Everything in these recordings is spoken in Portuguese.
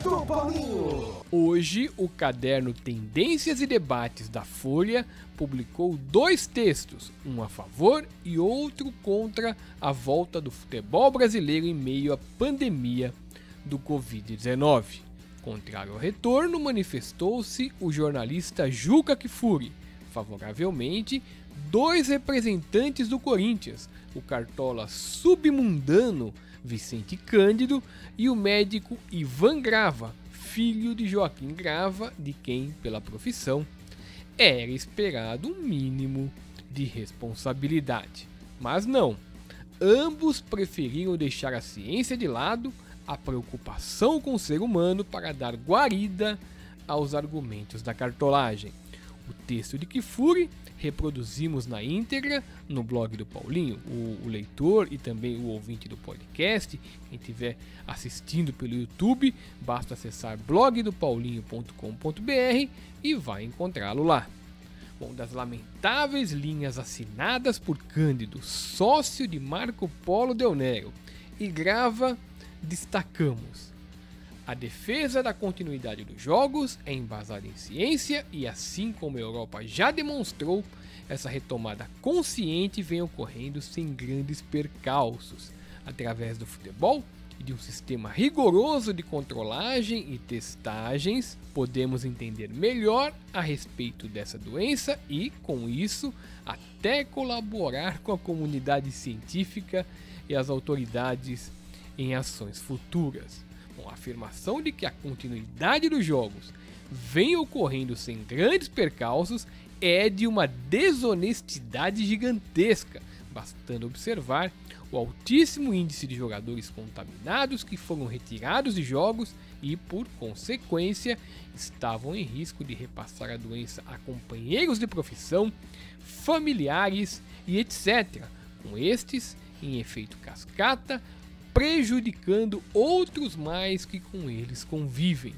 do Paulinho. Hoje, o caderno Tendências e Debates da Folha publicou 2 textos, um a favor e outro contra a volta do futebol brasileiro em meio à pandemia do Covid-19. Contrário ao retorno, manifestou-se o jornalista Juca Kfouri. Favoravelmente, 2 representantes do Corinthians, o cartola submundano Vicente Cândido e o médico Ivan Grava, filho de Joaquim Grava, de quem, pela profissão, era esperado um mínimo de responsabilidade. Mas não, ambos preferiram deixar a ciência de lado, a preocupação com o ser humano, para dar guarida aos argumentos da cartolagem. O texto de Kfouri reproduzimos na íntegra no blog do Paulinho. O leitor e também o ouvinte do podcast, quem estiver assistindo pelo YouTube, basta acessar blogdopaulinho.com.br e vai encontrá-lo lá. Bom, das lamentáveis linhas assinadas por Cândido, sócio de Marco Polo Del Nero, e Grava, destacamos: a defesa da continuidade dos jogos é embasada em ciência e, assim como a Europa já demonstrou, essa retomada consciente vem ocorrendo sem grandes percalços. Através do futebol e de um sistema rigoroso de controlagem e testagens, podemos entender melhor a respeito dessa doença e, com isso, até colaborar com a comunidade científica e as autoridades em ações futuras. A afirmação de que a continuidade dos jogos vem ocorrendo sem grandes percalços é de uma desonestidade gigantesca, bastando observar o altíssimo índice de jogadores contaminados que foram retirados de jogos e, por consequência, estavam em risco de repassar a doença a companheiros de profissão, familiares e etc., com estes em efeito cascata, prejudicando outros mais que com eles convivem.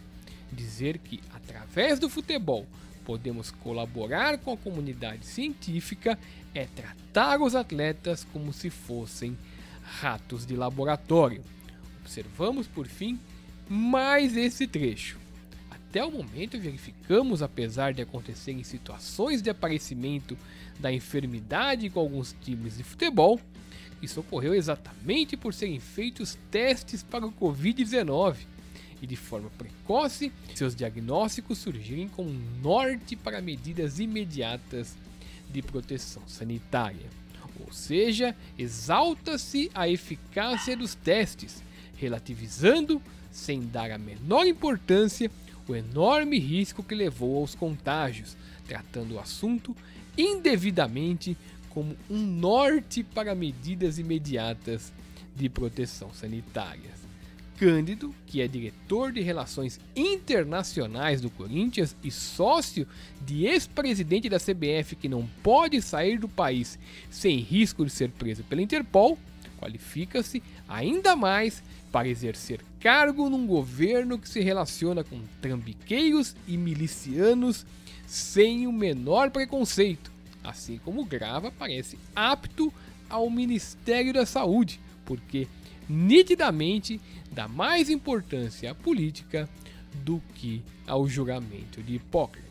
Dizer que, através do futebol, podemos colaborar com a comunidade científica é tratar os atletas como se fossem ratos de laboratório. Observamos, por fim, mais esse trecho. Até o momento verificamos, apesar de acontecerem situações de aparecimento da enfermidade com alguns times de futebol, isso ocorreu exatamente por serem feitos testes para o Covid-19 e, de forma precoce, seus diagnósticos surgirem como um norte para medidas imediatas de proteção sanitária. Ou seja, exalta-se a eficácia dos testes, relativizando, sem dar a menor importância, o enorme risco que levou aos contágios, tratando o assunto indevidamente como um norte para medidas imediatas de proteção sanitária. Cândido, que é diretor de Relações Internacionais do Corinthians e sócio de ex-presidente da CBF que não pode sair do país sem risco de ser preso pela Interpol, qualifica-se ainda mais para exercer cargo num governo que se relaciona com trambiqueiros e milicianos sem o menor preconceito. Assim como Grava parece apto ao Ministério da Saúde, porque nitidamente dá mais importância à política do que ao julgamento de Hipócrates.